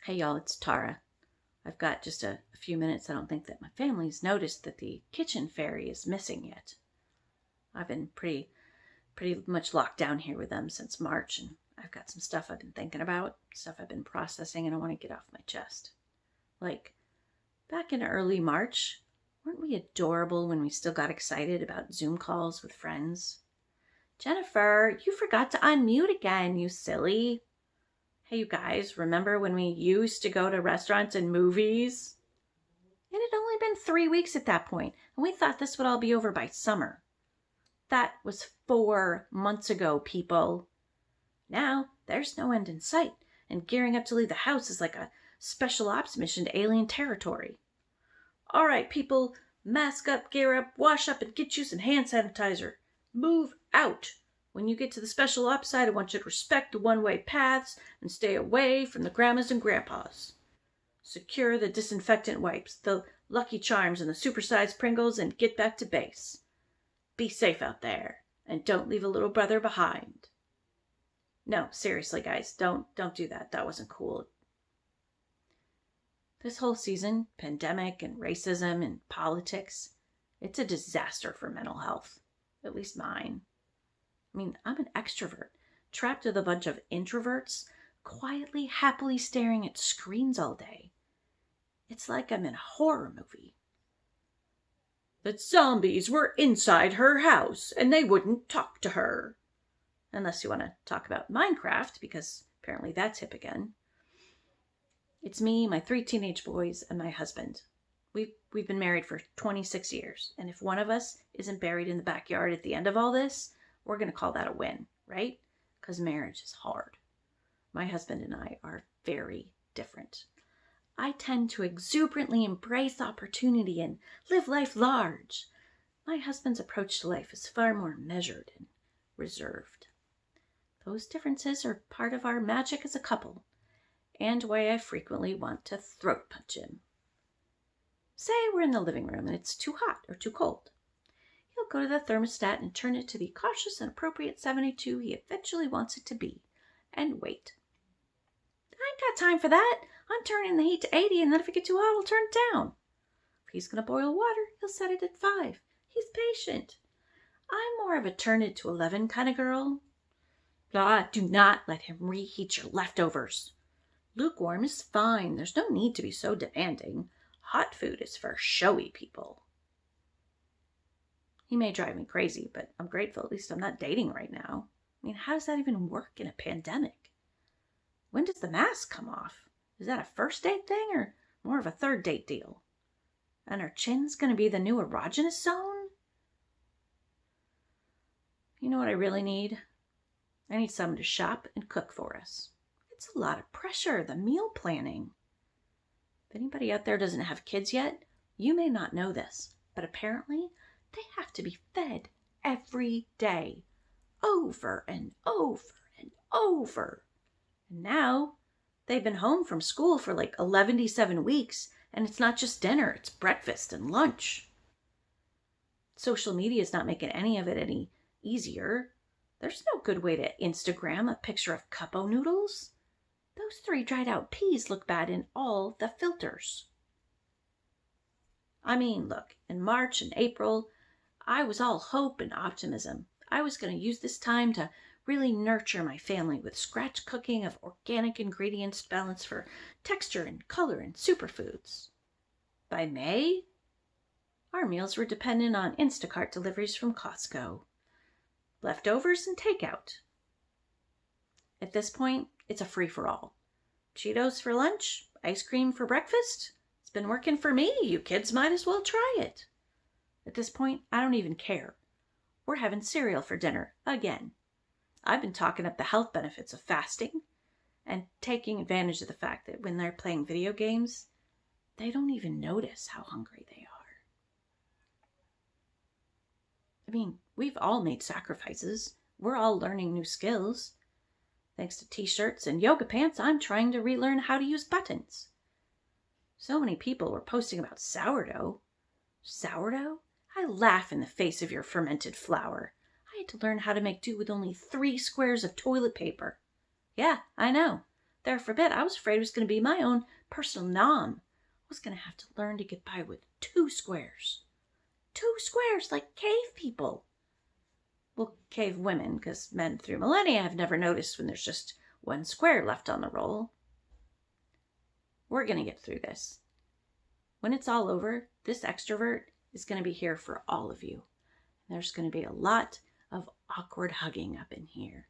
Hey y'all, it's Tara. I've got just a few minutes. I don't think that my family's noticed that the kitchen fairy is missing yet. I've been pretty much locked down here with them since March, and I've got some stuff I've been thinking about, stuff I've been processing, and I want to get off my chest. Like, back in early March, weren't we adorable when we still got excited about Zoom calls with friends? Jennifer, you forgot to unmute again, you silly. Hey, you guys, remember when we used to go to restaurants and movies? It had only been 3 weeks at that point, and we thought this would all be over by summer. That was 4 months ago, people. Now, there's no end in sight, and gearing up to leave the house is like a special ops mission to alien territory. All right, people, mask up, gear up, wash up, and get you some hand sanitizer. Move out. When you get to the special ops site, I want you to respect the one-way paths and stay away from the grandmas and grandpas. Secure the disinfectant wipes, the Lucky Charms, and the supersized Pringles, and get back to base. Be safe out there, and don't leave a little brother behind. No, seriously, guys, don't do that. That wasn't cool. This whole season, pandemic and racism and politics, it's a disaster for mental health. At least mine. I mean, I'm an extrovert, trapped with a bunch of introverts, quietly, happily staring at screens all day. It's like I'm in a horror movie. The zombies were inside her house, and they wouldn't talk to her. Unless you want to talk about Minecraft, because apparently that's hip again. It's me, my 3 teenage boys, and my husband. We've been married for 26 years, and if one of us isn't buried in the backyard at the end of all this, we're going to call that a win, right? Because marriage is hard. My husband and I are very different. I tend to exuberantly embrace opportunity and live life large. My husband's approach to life is far more measured and reserved. Those differences are part of our magic as a couple, and why I frequently want to throat punch him. Say we're in the living room and it's too hot or too cold. He'll go to the thermostat and turn it to the cautious and appropriate 72 he eventually wants it to be, and wait. I ain't got time for that. I'm turning the heat to 80, and then if it gets too hot, I'll turn it down. If he's going to boil water, he'll set it at 5. He's patient. I'm more of a turn it to 11 kind of girl. Do not let him reheat your leftovers. Lukewarm is fine. There's no need to be so demanding. Hot food is for showy people. He may drive me crazy, but I'm grateful at least I'm not dating right now. I mean, how does that even work in a pandemic? When does the mask come off? Is that a first date thing or more of a third date deal? And our chin's going to be the new erogenous zone? You know what I really need? I need someone to shop and cook for us. It's a lot of pressure, the meal planning. If anybody out there doesn't have kids yet, you may not know this, but apparently they have to be fed every day, over and over and over. And now they've been home from school for like 11 weeks, and it's not just dinner, it's breakfast and lunch. Social media is not making any of it any easier. There's no good way to Instagram a picture of cupo noodles. Those 3 dried out peas look bad in all the filters. I mean, look, in March and April, I was all hope and optimism. I was going to use this time to really nurture my family with scratch cooking of organic ingredients balanced for texture and color and superfoods. By May, our meals were dependent on Instacart deliveries from Costco. Leftovers and takeout. At this point, it's a free-for-all. Cheetos for lunch, ice cream for breakfast. It's been working for me. You kids might as well try it. At this point, I don't even care. We're having cereal for dinner again. I've been talking up the health benefits of fasting and taking advantage of the fact that when they're playing video games, they don't even notice how hungry they are. I mean, we've all made sacrifices. We're all learning new skills. Thanks to t-shirts and yoga pants, I'm trying to relearn how to use buttons. So many people were posting about sourdough. Sourdough? I laugh in the face of your fermented flour. I had to learn how to make do with only 3 squares of toilet paper. Yeah, I know. There for a bit, I was afraid it was going to be my own personal nom. I was going to have to learn to get by with 2 squares. 2 squares like cave people. Well, cave women, because men through millennia have never noticed when there's just 1 square left on the roll. We're going to get through this. When it's all over, this extrovert is going to be here for all of you. There's going to be a lot of awkward hugging up in here.